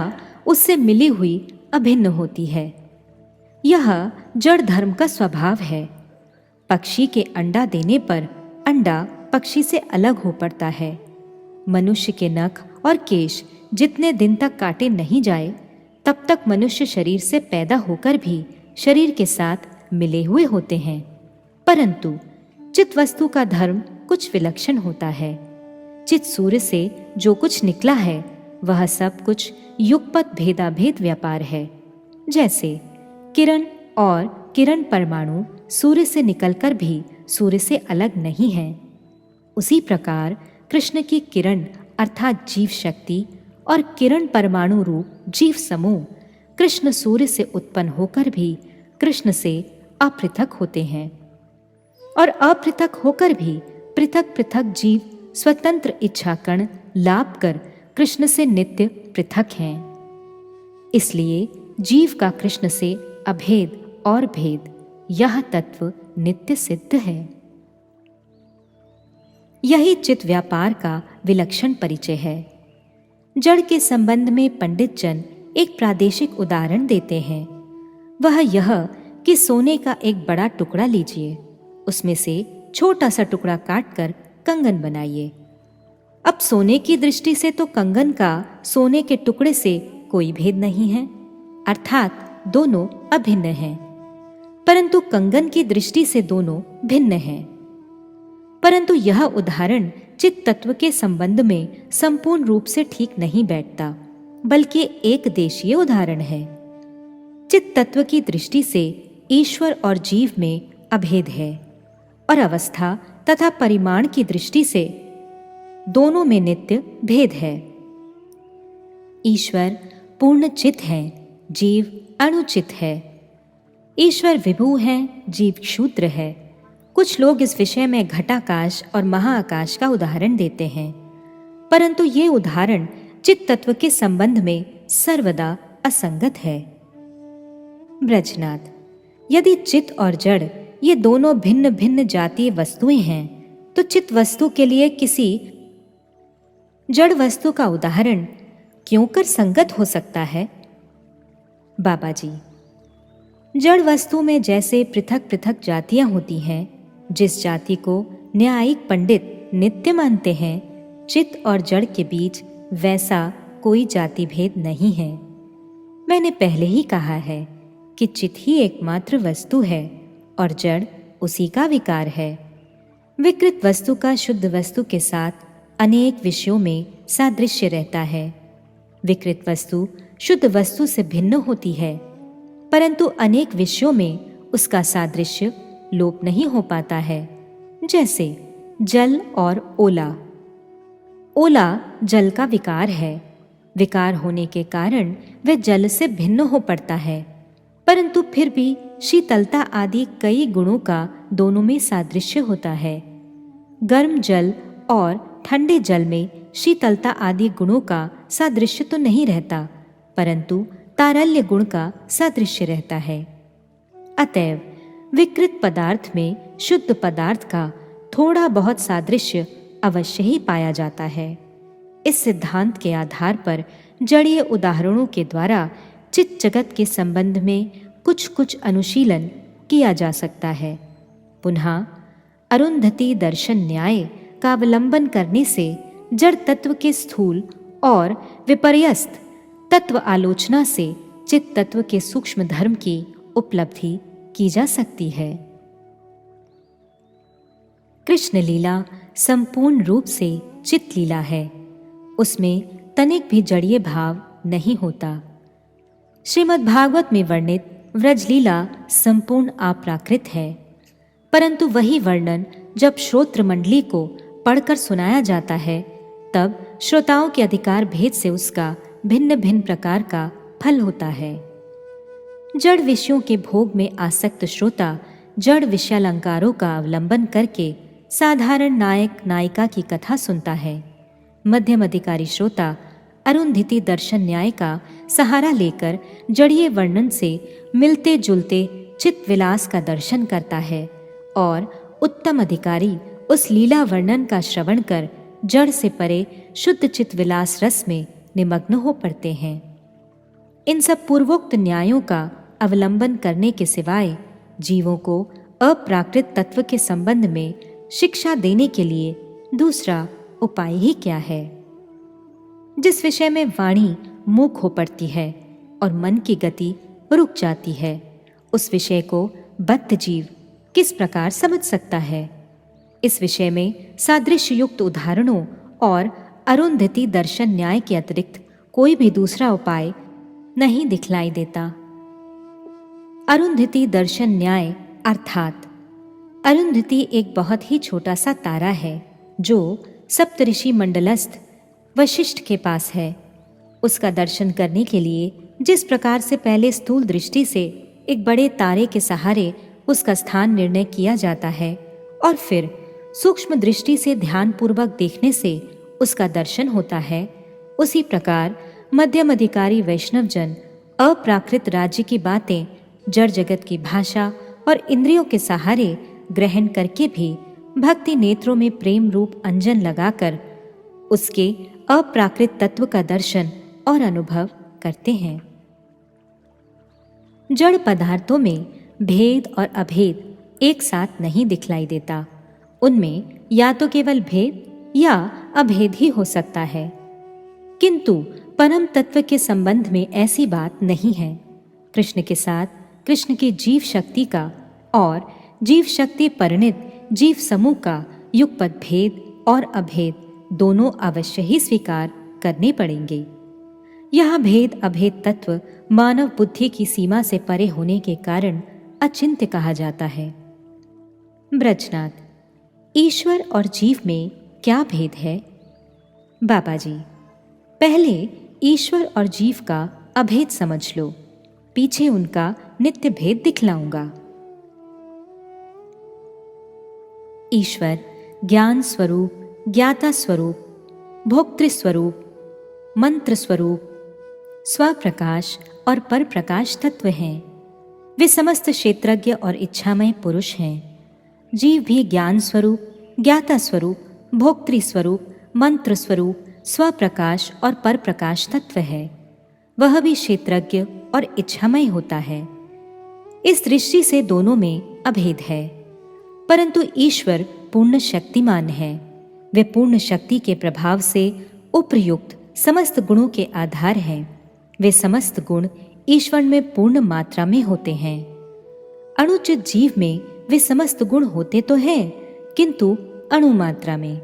उससे मिली हुई अभिन्न होती है। यह जड़ धर्म का स्वभाव है। पक्षी के अंडा देने पर अंडा पक्षी से अलग हो पड़ता है। मनुष्य के नख और केश जितने दिन तक काटे नहीं जाए तब तक मनुष्य शरीर से पैदा होकर भी शरीर के साथ मिले हुए होते हैं, परंतु चित वस्तु का धर्म कुछ विलक्षण होता है। चित सूर्य से जो कुछ निकला है वह सब कुछ युगपत भेदाभेद व्यापार है। जैसे किरण और किरण परमाणु सूर्य से निकलकर भी सूर्य से अलग नहीं हैं, उसी प्रकार कृष्ण की किरण अर्थात जीव शक्ति और किरण परमाणु रूप जीव समूह कृष्ण सूर्य से उत्पन्न होकर भी कृष्ण से अपृथक होते हैं, और अपृथक होकर भी पृथक पृथक जीव स्वतंत्र इच्छाकण लाभ कर कृष्ण से नित्य पृथक हैं। इसलिए जीव का कृष्ण से अभेद और भेद यह तत्व नित्य सिद्ध है। यही चित व्यापार का विलक्षण परिचय है। जड़ के संबंध में पंडित जन एक प्रादेशिक उदाहरण देते हैं। वह यह कि सोने का एक बड़ा टुकड़ा लीजिए, उसमें से छोटा सा टुकड़ा काटकर कंगन बनाइए। अब सोने की दृष्टि से तो कंगन का सोने के टुकड़े से कोई भेद नहीं है, अर्थात दोनों अभिन्न हैं, परंतु कंगन की दृष्टि से दोनों भिन्न हैं। परंतु यह उदाहरण चित तत्व के संबंध में संपूर्ण रूप से ठीक नहीं बैठता, बल्कि एक देशीय उदाहरण है। चित तत्व की दृष्टि से ईश्वर और जीव में अभेद है, और अवस्था तथा परिमाण की दृष्टि से दोनों में नित्य भेद है। ईश्वर पूर्ण चित है, जीव अणुचित है। ईश्वर विभु है, जीव क्षुद्र है। कुछ लोग इस विषय में घटाकाश और महाआकाश का उदाहरण देते हैं, परंतु ये उदाहरण चित तत्व के संबंध में सर्वदा असंगत है। ब्रजनाथ, यदि चित और जड़ ये दोनों भिन्न भिन्न जातीय वस्तुएं हैं, तो चित वस्तु के लिए किसी जड़ वस्तु का उदाहरण क्यों कर संगत हो सकता है? बाबा जी, जड़ वस्तु में जैसे पृथक पृथक जातियां होती हैं, जिस जाति को न्यायिक पंडित नित्य मानते हैं, चित और जड़ के बीच वैसा कोई जाति भेद नहीं है। मैंने पहले ही कहा है कि चित ही एकमात्र वस्तु है और जड़ उसी का विकार है। विकृत वस्तु का शुद्ध वस्तु के साथ अनेक विषयों में सादृश्य रहता है। विकृत वस्तु शुद्ध वस्तु से भिन्न होती है, परंतु अनेक विषयों में उसका सादृश्य लोप नहीं हो पाता है। जैसे जल और ओला। ओला जल का विकार है। विकार होने के कारण वह जल से भिन्न हो पड़ता है, परंतु फिर भी शीतलता आदि कई गुणों का दोनों में सादृश्य होता है। गर्म जल और ठंडे जल में शीतलता आदि गुणों का सादृश्य तो नहीं रहता, परंतु तारल्य गुण का सादृश्य रहता है। अतएव विकृत पदार्थ में शुद्ध पदार्थ का थोड़ा बहुत सादृश्य अवश्य ही पाया जाता है। इस सिद्धांत के आधार पर जड़ीय उदाहरणों के द्वारा चित्त जगत के संबंध में कुछ कुछ अनुशीलन किया जा सकता है। पुनः अरुंधति दर्शन न्याय का अवलंबन करने से जड़ तत्व के स्थूल और विपर्यस्त तत्व आलोचना से चित्त तत्व के सूक्ष्म धर्म की उपलब्धि की जा सकती है। कृष्ण लीला संपूर्ण रूप से चित्त लीला है, उसमें तनिक भी जड़ीय भाव नहीं होता। श्रीमद् भागवत में वर्णित व्रजलीला संपूर्ण अप्राकृत है, परंतु वही वर्णन जब श्रोत्र मंडली को पढ़कर सुनाया जाता है, तब श्रोताओं के अधिकार भेद से उसका भिन्न भिन्न प्रकार का फल होता है। जड़ विषयों के भोग में आसक्त श्रोता जड़ विषयालंकारों का अवलंबन करके साधारण नायक नायिका की कथा सुनता है। मध्यम अधिकारी श्रोता अरुंधति दर्शन न्याय का सहारा लेकर जड़ीय वर्णन से मिलते जुलते चित्त विलास का दर्शन करता है, और उत्तम अधिकारी उस लीला वर्णन का श्रवण कर जड़ से परे शुद्ध चित्त विलास रस में निमग्न हो पड़ते हैं। इन सब पूर्वोक्त न्यायों का अवलंबन करने के सिवाय जीवों को अप्राकृत तत्व के संबंध में शिक्षा देने के लिए दूसरा उपाय ही क्या है? जिस विषय में वाणी मूक हो पड़ती है, और मन की गति रुक जाती है। उस विषय को बद्ध जीव किस प्रकार समझ सकता है? इस विषय में सादृश्य युक्त उदाहरणों और अरुंधति दर्शन न्याय के अतिरिक्त कोई भी दूसरा उपाय नहीं दिखलाई देता। अरुंधति दर्शन न्याय अर्थात अरुंधति एक बहुत ही छोटा सा तारा है जो सप्तऋषि मंडलस्थ वशिष्ठ के पास है। उसका दर्शन करने के लिए जिस प्रकार से पहले स्थूल दृष्टि से एक बड़े तारे के सहारे उसका स्थान निर्णय किया जाता है और फिर सूक्ष्म दृष्टि से ध्यानपूर्वक देखने से उसका दर्शन होता है, उसी प्रकार मध्यम अधिकारी वैष्णवजन अप्राकृत राज्य की बातें जड़ जगत की भाषा और इंद्रियों के सहारे ग्रहण करके भी भक्ति नेत्रों में प्रेम रूप अंजन लगाकर उसके अप्राकृत तत्व का दर्शन और अनुभव करते हैं। जड़ पदार्थों में भेद और अभेद एक साथ नहीं दिखलाई देता। उनमें या तो केवल भेद या अभेद ही हो सकता है, किंतु परम तत्व के संबंध में ऐसी बात नहीं है। कृष्ण के साथ कृष्ण की जीव शक्ति का और जीव शक्ति परिणित जीव समूह का युगपत भेद और अभेद दोनों अवश्य ही स्वीकार करने पड़ेंगे। यह भेद अभेद तत्व मानव बुद्धि की सीमा से परे होने के कारण अचिंत्य कहा जाता है। ब्रजनाथ, ईश्वर और जीव में क्या भेद है? बाबा जी, पहले ईश्वर और जीव का अभेद समझ लो, पीछे उनका नित्य भेद दिखलाऊंगा। ईश्वर ज्ञान स्वरूप, ज्ञाता स्वरूप, भोक्तृ स्वरूप, मंत्र स्वरूप, स्वप्रकाश और पर प्रकाश तत्व हैं। वे समस्त क्षेत्रज्ञ और इच्छामय पुरुष हैं। जीव भी ज्ञान स्वरूप, ज्ञाता स्वरूप, भोक्तृ स्वरूप, मंत्र स्वरूप, स्वप्रकाश और पर प्रकाश तत्व है। वह भी क्षेत्रज्ञ और इच्छामय होता है। इस दृष्टि से दोनों में अभेद है, परंतु ईश्वर पूर्ण शक्तिमान है। वे पूर्ण शक्ति के प्रभाव से उपयुक्त समस्त गुणों के आधार हैं। वे समस्त गुण ईश्वर में पूर्ण मात्रा में होते हैं। अणुचित जीव में वे समस्त गुण होते तो हैं, किंतु अणु मात्रा में।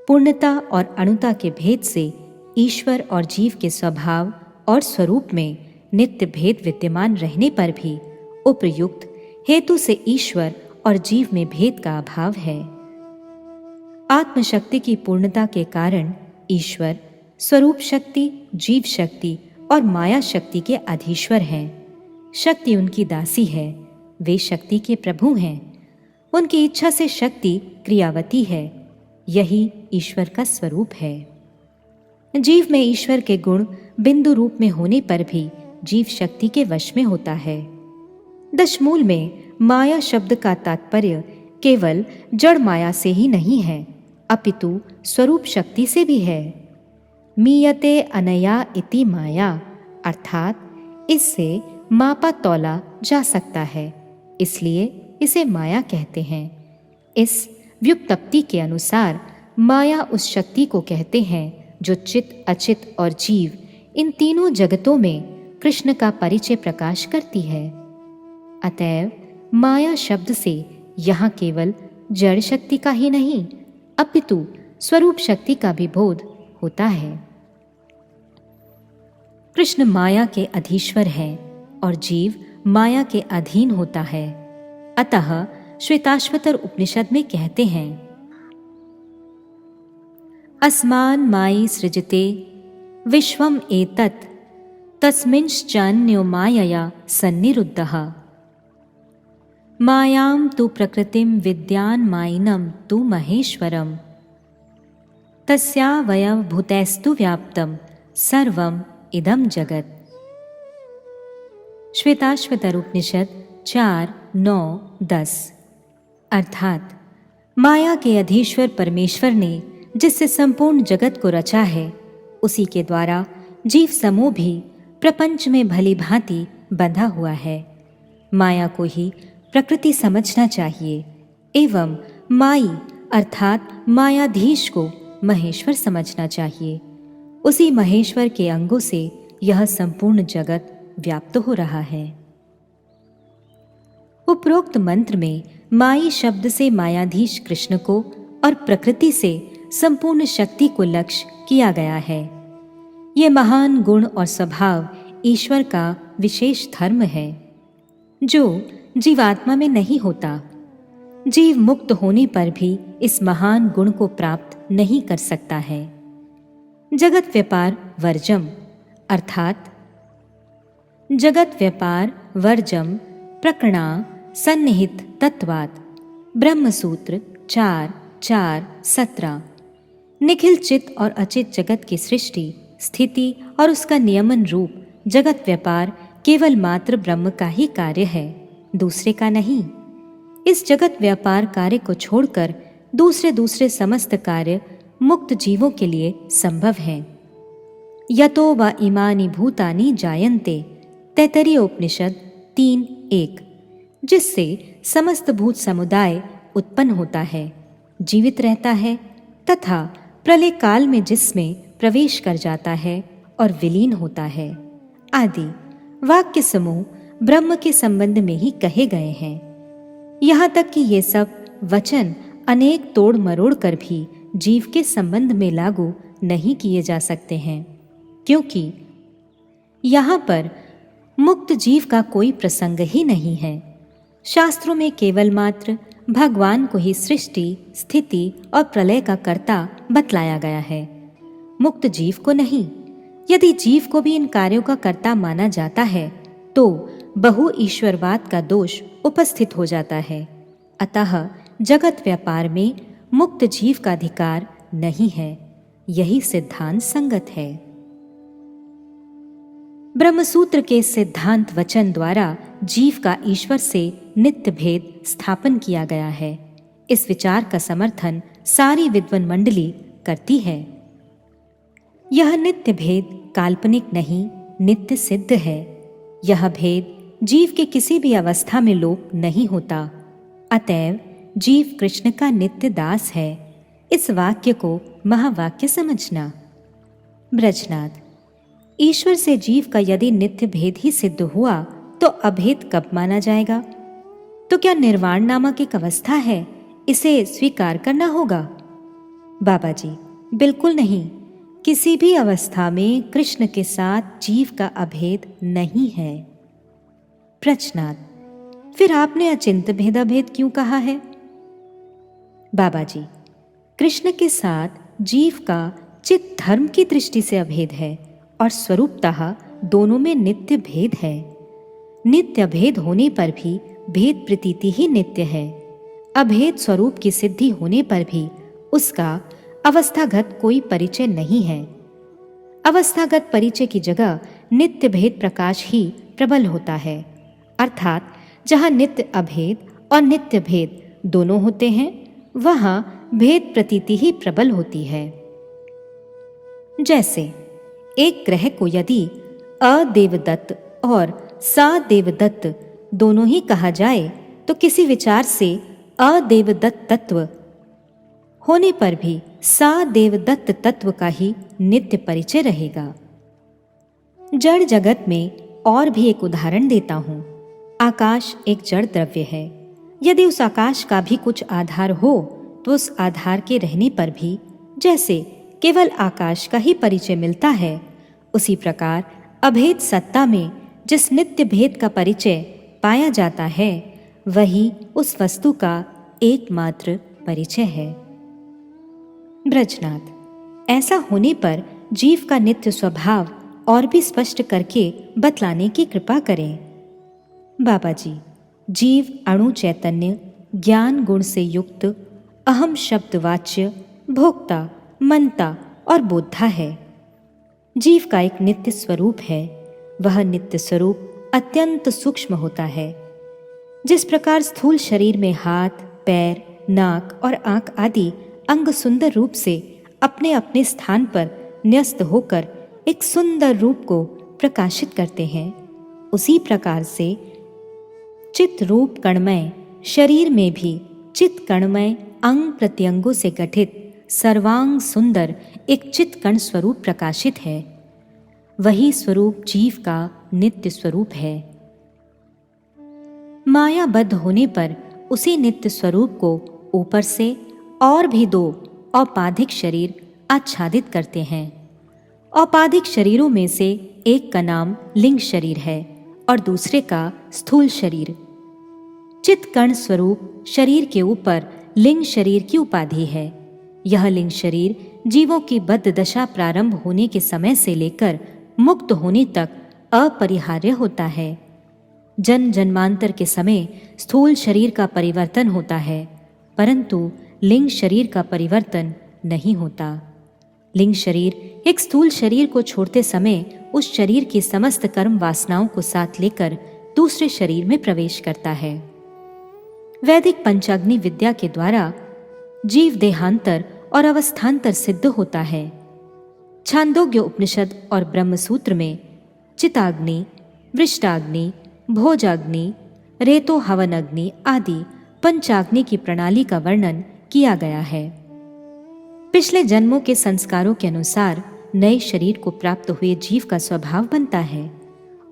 पूर्णता और अणुता के भेद से ईश्वर और जीव के स्वभाव और स्वरूप में नित्य भेद विद्यमान रहने पर भी उपयुक्त हेतु से ईश्वर और जीव में भेद का अभाव है। आत्मशक्ति की पूर्णता के कारण ईश्वर स्वरूप शक्ति, जीव शक्ति और माया शक्ति के अधीश्वर हैं। शक्ति उनकी दासी है, वे शक्ति के प्रभु हैं। उनकी इच्छा से शक्ति क्रियावती है, यही ईश्वर का स्वरूप है। जीव में ईश्वर के गुण बिंदु रूप में होने पर भी जीव शक्ति के वश में होता है। दशमूल में माया शब्द का तात्पर्य केवल जड़ माया से ही नहीं है, अपितु स्वरूप शक्ति से भी है। मीयते अनया इति माया, अर्थात इससे मापा तौला जा सकता है, इसलिए इसे माया कहते हैं। इस व्युत्पत्ति के अनुसार माया उस शक्ति को कहते हैं जो चित, अचित और जीव इन तीनों जगतों में कृष्ण का परिचय प्रकाश करती है। अतएव माया शब्द से यहाँ केवल जड़ शक्ति का ही नहीं, अपितु स्वरूप शक्ति का भी बोध होता है। कृष्ण माया के अधीश्वर है और जीव माया के अधीन होता है। अतः श्वेताश्वतर उपनिषद में कहते हैं, अस्मान मायि सृजते विश्वम एतत् तस्मिंश्चान्यो मायया सन्निरुद्धः। मायां तु प्रकृतिं विद्यान् मायिनं तु महेश्वरम्। तस्यावयवभूतैस्तु व्याप्तं सर्वं इदं जगत्। श्वेताश्वतर उपनिषद 4:9-10। अर्थात माया के अधीश्वर परमेश्वर ने जिससे संपूर्ण जगत को रचा है, उसी के द्वारा जीव समूह भी प्रपंच में भली भांति बंधा हुआ है। माया को ही प्रकृति समझना चाहिए एवं माई अर्थात मायाधीश को महेश्वर समझना चाहिए। उसी महेश्वर के अंगों से यह संपूर्ण जगत व्याप्त हो रहा है। उपरोक्त मंत्र में माई शब्द से मायाधीश कृष्ण को और प्रकृति से संपूर्ण शक्ति को लक्ष्य किया गया है। ये महान गुण और स्वभाव ईश्वर का विशेष धर्म है जो जीवात्मा में नहीं होता। जीव मुक्त होने पर भी इस महान गुण को प्राप्त नहीं कर सकता है। जगत व्यापार वर्जम अर्थात जगत व्यापार वर्जम प्रकरणा सन्निहित तत्वात् ब्रह्मसूत्र 4:4-17 निखिल चित और अचित जगत की सृष्टि स्थिति और उसका नियमन रूप जगत व्यापार केवल मात्र ब्रह्म का ही कार्य है, दूसरे का नहीं। इस जगत व्यापार कार्य को छोड़कर दूसरे समस्त कार्य मुक्त जीवों के लिए संभव हैं। यतो व इमानि भूतानि जायन्ते तैत्तरीयोपनिषद 3:1 जिससे समस्त भूत समुदाय उत्पन्न होता है, जीवित रहता है तथा प्रलय काल में जिसमें प्रवेश कर जाता है और विलीन होता है आदि वाक्य समूह ब्रह्म के संबंध में ही कहे गए हैं। यहाँ तक कि ये सब वचन अनेक तोड़ मरोड़ कर भी जीव के संबंध में लागू नहीं किए जा सकते हैं, क्योंकि यहाँ पर मुक्त जीव का कोई प्रसंग ही नहीं है। शास्त्रों में केवल मात्र भगवान को ही सृष्टि स्थिति और प्रलय का कर्ता बतलाया गया है, मुक्त जीव को नहीं। यदि जीव को भी इन कार्यों का कर्ता माना जाता है तो बहु ईश्वरवाद का दोष उपस्थित हो जाता है। अतः जगत व्यापार में मुक्त जीव का अधिकार नहीं है, यही सिद्धांत संगत है। ब्रह्मसूत्र के सिद्धांत वचन द्वारा जीव का ईश्वर से नित्य भेद स्थापन किया गया है। इस विचार का समर्थन सारी विद्वान मंडली करती है। यह नित्य भेद काल्पनिक नहीं, नित्य सिद्ध है। यह भेद जीव के किसी भी अवस्था में लोप नहीं होता। अतएव जीव कृष्ण का नित्य दास है। इस वाक्य को महावाक्य समझना। ब्रजनाथ, ईश्वर से जीव का यदि नित्य भेद ही सिद्ध हुआ तो अभेद कब माना जाएगा? तो क्या निर्वाण नामक एक अवस्था है, इसे स्वीकार करना होगा? बाबा जी, बिल्कुल नहीं। किसी भी अवस्था में कृष्ण के साथ जीव का अभेद नहीं है। प्रश्नार्थ, फिर आपने अचिंत भेदाभेद क्यों कहा है? बाबा जी, कृष्ण के साथ जीव का चित्त धर्म की दृष्टि से अभेद है और स्वरूपतः दोनों में नित्य भेद है। नित्य भेद होने पर भी भेद प्रतीति ही नित्य है। अभेद स्वरूप की सिद्धि होने पर भी उसका अवस्थागत कोई परिचय नहीं है। अवस्थागत परिचय की जगह नित्य भेद प्रकाश ही प्रबल होता है। अर्थात जहाँ नित्य अभेद और नित्य भेद दोनों होते हैं, वहाँ भेद प्रतीति ही प्रबल होती है। जैसे एक ग्रह को यदि अदेवदत्त और सदेवदत्त दोनों ही कहा जाए तो किसी विचार से अदेवदत्त तत्व होने पर भी सदेवदत्त तत्व का ही नित्य परिचय रहेगा। जड़ जगत में और भी एक उदाहरण देता हूँ। आकाश एक जड़ द्रव्य है। यदि उस आकाश का भी कुछ आधार हो तो उस आधार के रहने पर भी जैसे केवल आकाश का ही परिचय मिलता है, उसी प्रकार अभेद सत्ता में जिस नित्य भेद का परिचय पाया जाता है, वही उस वस्तु का एकमात्र परिचय है। ब्रजनाथ, ऐसा होने पर जीव का नित्य स्वभाव और भी स्पष्ट करके बतलाने की कृपा करें। बाबा जी, जीव अणु चैतन्य ज्ञान गुण से युक्त अहम शब्दवाच्य भोक्ता मनता और बोधा है। जीव का एक नित्य स्वरूप है। वह नित्य स्वरूप अत्यंत सूक्ष्म होता है। जिस प्रकार स्थूल शरीर में हाथ, पैर, नाक और आंख आदि अंग सुंदर रूप से अपने अपने स्थान पर न्यस्त होकर एक सुंदर रूप को प्रकाशित करते हैं, उसी प्रकार से चित्त रूप कणमय शरीर में भी चित्त कणमय अंग प्रत्यंगों से गठित सर्वांग सुंदर एक चित्त कण स्वरूप प्रकाशित है। वही स्वरूप जीव का नित्य स्वरूप है। मायाबद्ध होने पर उसी नित्य स्वरूप को ऊपर से और भी दो औपाधिक शरीर आच्छादित करते हैं। औपाधिक शरीरों में से एक का नाम लिंग शरीर है और दूसरे का स्थूल शरीर। चित्त कण स्वरूप शरीर के ऊपर लिंग शरीर की उपाधि है। यह लिंग शरीर जीवों की बद्ध दशा प्रारंभ होने के समय से लेकर मुक्त होने तक अपरिहार्य होता है। जन्म जन्मांतर के समय स्थूल शरीर का परिवर्तन होता है, परंतु लिंग शरीर का परिवर्तन नहीं होता। लिंग शरीर एक स्थूल शरीर को छोड़ते समय उस शरीर की समस्त कर्म वासनाओं को साथ लेकर दूसरे शरीर में प्रवेश करता है। वैदिक पंचाग्नि विद्या के द्वारा जीव देहांतर और अवस्थांतर सिद्ध होता है। छांदोग्य उपनिषद और ब्रह्मसूत्र में चिताग्नि, वृष्टाग्नि, भोजाग्नि, रेतो हवन अग्नि आदि पंचाग्नि की प्रणाली का वर्णन किया गया है। पिछले जन्मों के संस्कारों के अनुसार नए शरीर को प्राप्त हुए जीव का स्वभाव बनता है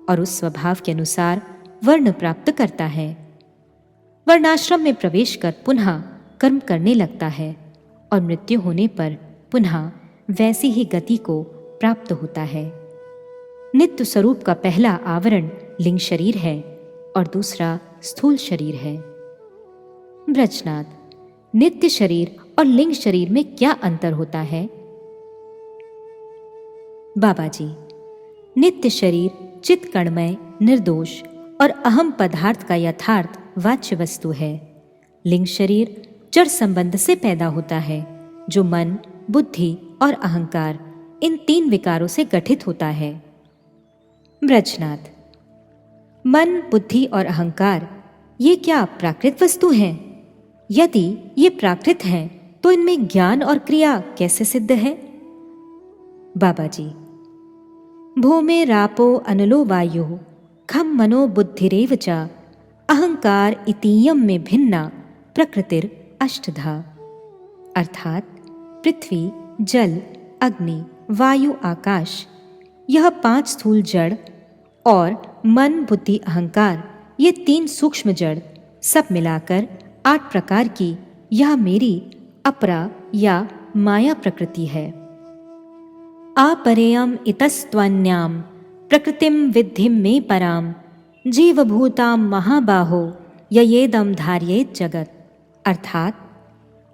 और उस स्वभाव के अनुसार वर्ण प्राप्त करता है। वर्णाश्रम में प्रवेश कर पुनः कर्म करने लगता है और मृत्यु होने पर पुनः वैसी ही गति को प्राप्त होता है। नित्य स्वरूप का पहला आवरण लिंग शरीर है और दूसरा स्थूल शरीर है। ब्रजनाथ, नित्य शरीर और लिंग शरीर में क्या अंतर होता है? बाबा जी, नित्य शरीर चित्कणमय, निर्दोष और अहम पदार्थ का यथार्थ वाच्य वस्तु है। लिंग शरीर जड़ संबंध से पैदा होता है, जो मन, बुद्धि और अहंकार इन तीन विकारों से गठित होता है। ब्रजनाथ, मन, बुद्धि और अहंकार ये क्या प्राकृत वस्तु हैं? यदि ये प्राकृत हैं तो इनमें ज्ञान और क्रिया कैसे सिद्ध है? बाबा जी, भूमिरापो अनलो वायु खम मनो बुद्धिरेव च अहंकार इतीयम में भिन्ना प्रकृतिर अष्टधा। अर्थात पृथ्वी, जल, अग्नि, वायु, आकाश, यह 5 स्थूल जड़ और मन, बुद्धि, अहंकार ये 3 सूक्ष्म जड़ सब मिलाकर 8 प्रकार की यह मेरी अपरा या माया प्रकृति है। अपरेयम इतस्त्वन्याम प्रकृतिम विद्धिम मे पराम जीवभूताम महाबाहो ययेदम धार्येत जगत। अर्थात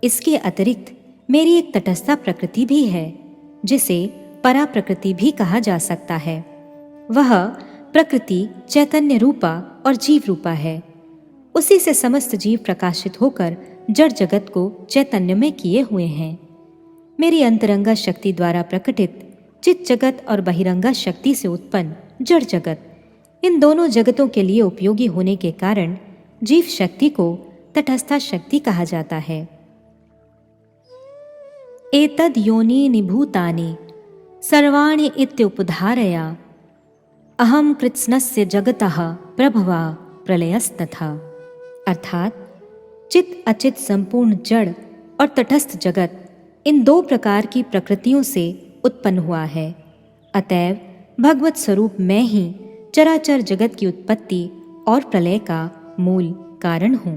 इसके अतिरिक्त मेरी एक तटस्था प्रकृति भी है, जिसे परा प्रकृति भी कहा जा सकता है। वह प्रकृति चैतन्य रूपा और जीव रूपा है। उसी से समस्त जीव प्रकाशित होकर जड़ जगत को चैतन्य में किए हुए हैं। मेरी अंतरंगा शक्ति द्वारा प्रकटित चित जगत और बहिरंगा शक्ति से उत्पन्न जड़ जगत, इन दोनों जगतों के लिए उपयोगी होने के कारण जीव शक्ति को तटस्था शक्ति कहा जाता है। एतद योनि निभूतानि सर्वाणि इत्युपधारया अहम कृत्स्नस्य जगतः प्रभवा प्रलयस्तथा। अर्थात चित अचित संपूर्ण जड़ और तटस्थ जगत इन 2 प्रकार की प्रकृतियों से उत्पन्न हुआ है। अतएव भगवत स्वरूप मैं ही चराचर जगत की उत्पत्ति और प्रलय का मूल कारण हूँ।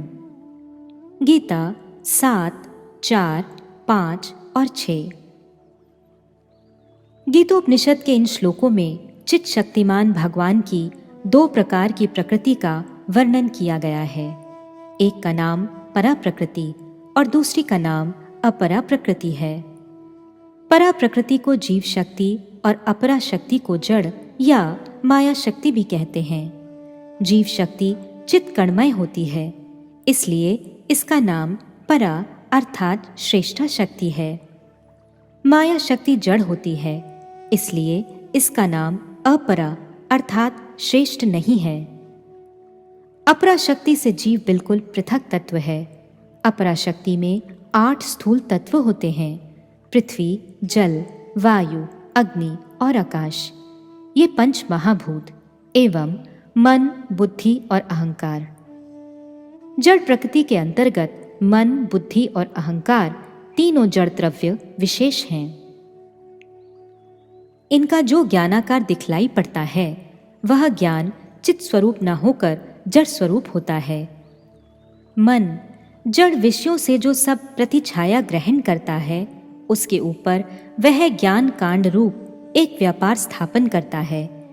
गीता 7, 4, 5 और 6। गीतोपनिषद के इन श्लोकों में चित शक्तिमान भगवान की 2 प्रकार की प्रकृति का वर्णन किया गया है। एक का नाम परा प्रकृति और दूसरी का नाम अपरा प्रकृति है। परा प्रकृति को जीव शक्ति और अपरा शक्ति को जड़ या माया शक्ति भी कहते हैं। जीव शक्ति चित्त कणमय होती है, इसलिए इसका नाम परा अर्थात श्रेष्ठा शक्ति है। माया शक्ति जड़ होती है, इसलिए इसका नाम अपरा अर्थात श्रेष्ठ नहीं है। अपरा शक्ति से जीव बिल्कुल पृथक तत्व है। अपरा शक्ति में 8 स्थूल तत्व होते हैं: पृथ्वी, जल, वायु, अग्नि और आकाश। ये 5 महाभूत एवं मन, बुद्धि और अहंकार। जड़ प्रकृति के अंतर्गत मन, बुद्धि और अहंकार तीनों जड़ द्रव्य विशेष हैं। इनका जो ज्ञानाकार दिखलाई पड़ता है वह ज्ञान चित स्वरूप न होकर जड़ स्वरूप होता है। मन जड़ विषयों से जो सब प्रतिछाया ग्रहण करता है उसके ऊपर वह ज्ञान कांड रूप एक व्यापार स्थापन करता है।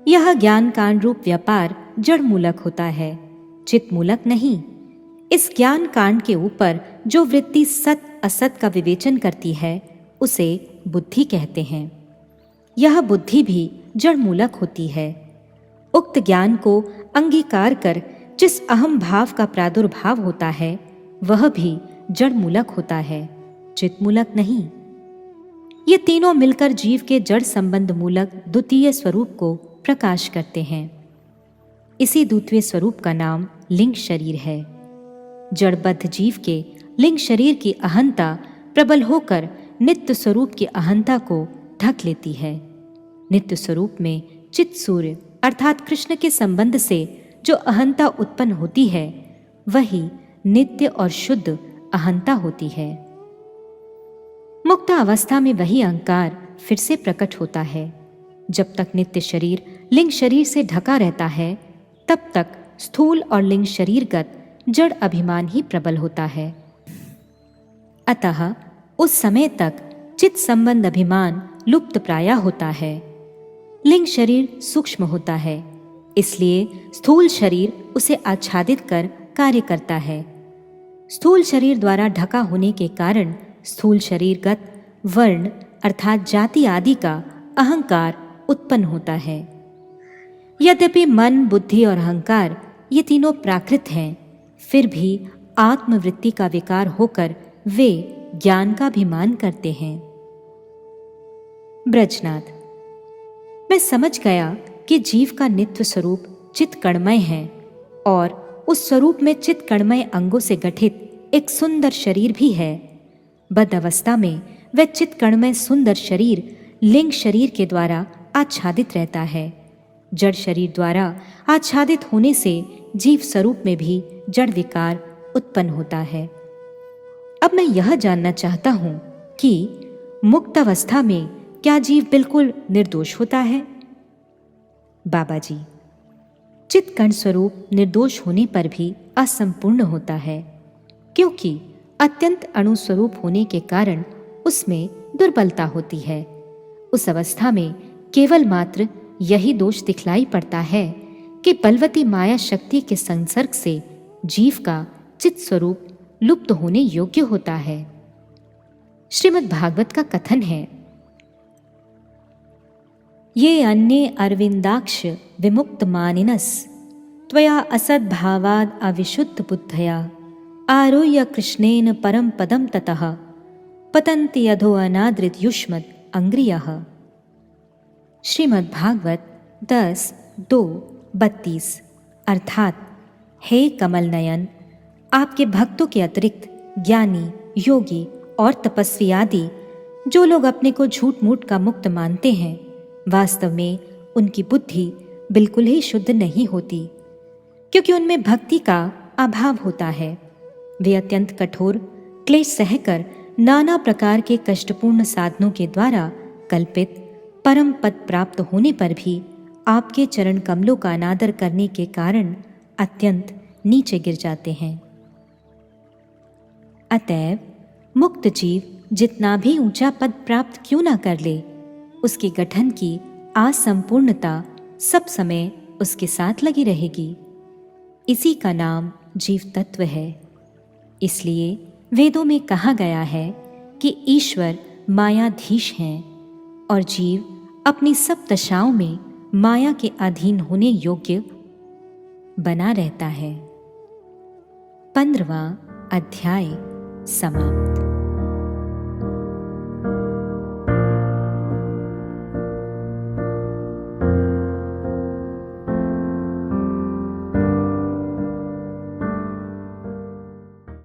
यह ज्ञान कांड रूप व्यापार जड़ मूलक होता है, चित मूलक नहीं। इस ज्ञान कांड के ऊपर जो वृत्ति सत असत का विवेचन करती है उसे बुद्धि कहते हैं। यह बुद्धि भी जड़ मूलक होती है। उक्त ज्ञान को अंगीकार कर जिस अहम भाव का प्रादुर्भाव होता है वह भी जड़ मूलक होता है, चित मूलक नहीं। ये तीनों मिलकर जीव के जड़ संबंध मूलक द्वितीय स्वरूप को प्रकाश करते हैं। इसी द्वितीय स्वरूप का नाम लिंग शरीर है। जड़बद्ध जीव के लिंग शरीर की अहंता प्रबल होकर नित्य स्वरूप की अहंता को ढक लेती है। नित्य स्वरूप में चित सूर्य अर्थात कृष्ण के संबंध से जो अहंता उत्पन्न होती है वही नित्य और शुद्ध अहंता होती है। मुक्त अवस्था में वही अहंकार फिर से प्रकट होता है। जब तक नित्य शरीर लिंग शरीर से ढका रहता है तब तक स्थूल और लिंग शरीरगत जड़ अभिमान ही प्रबल होता है। अतः उस समय तक चित संबंध अभिमान लुप्त प्राय होता है। लिंग शरीर सूक्ष्म होता है, इसलिए स्थूल शरीर उसे आच्छादित कर कार्य करता है। स्थूल शरीर द्वारा ढका होने के कारण स्थूल शरीरगत वर्ण अर्थात जाति आदि का अहंकार उत्पन्न होता है। यद्यपि मन, बुद्धि और अहंकार ये तीनों प्राकृत हैं, फिर भी आत्मवृत्ति का विकार होकर वे ज्ञान का अभिमान करते हैं। ब्रजनाथ, मैं समझ गया कि जीव का नित्य स्वरूप चित्त कणमय है और उस स्वरूप में चित्त कणमय अंगों से गठित एक सुंदर शरीर भी है। बद्ध अवस्था में वह चित्त कणमय सुंदर शरीर लिंग शरीर के द्वारा आच्छादित रहता है। जड़ शरीर द्वारा आच्छादित होने से जीव स्वरूप में भी जड़ विकार उत्पन्न होता है। अब मैं यह जानना चाहता हूं कि मुक्त अवस्था में क्या जीव बिल्कुल निर्दोष होता है? बाबा जी, चित्त कण स्वरूप निर्दोष होने पर भी असंपूर्ण होता है, क्योंकि अत्यंत अणुस्वरूप होने के कारण उसमें दुर्बलता होती है। उस अवस्था में केवल मात्र यही दोष दिखलाई पड़ता है कि बलवती माया शक्ति के संसर्ग से जीव का चित्त स्वरूप लुप्त होने योग्य होता है। श्रीमद् भागवत का कथन है, ये अन्ये अरविंदाक्ष विमुक्त मानिनस त्वया असद्भावाद अविशुद्ध बुद्धया आरुह्य कृष्णेन परम पदम ततः पतन्ति अधो अनादृत युष्मद् अंग्रियः। श्रीमद् भागवत 10:2-32 अर्थात, हे कमल नयन, आपके भक्तों के अतिरिक्त ज्ञानी, योगी और तपस्वी आदि जो लोग अपने को झूठ मूठ का मुक्त मानते हैं, वास्तव में उनकी बुद्धि बिल्कुल ही शुद्ध नहीं होती, क्योंकि उनमें भक्ति का अभाव होता है। वे अत्यंत कठोर क्लेश सहकर नाना प्रकार के कष्टपूर्ण साधनों के द्वारा कल्पित परम पद प्राप्त होने पर भी आपके चरण कमलों का अनादर करने के कारण अत्यंत नीचे गिर जाते हैं। अतएव मुक्त जीव जितना भी ऊंचा पद प्राप्त क्यों ना कर ले, उसके गठन की असंपूर्णता सब समय उसके साथ लगी रहेगी। इसी का नाम जीव तत्व है। इसलिए वेदों में कहा गया है कि ईश्वर मायाधीश हैं और जीव अपनी सब दशाओं में माया के अधीन होने योग्य बना रहता है। 15वां अध्याय समाप्त।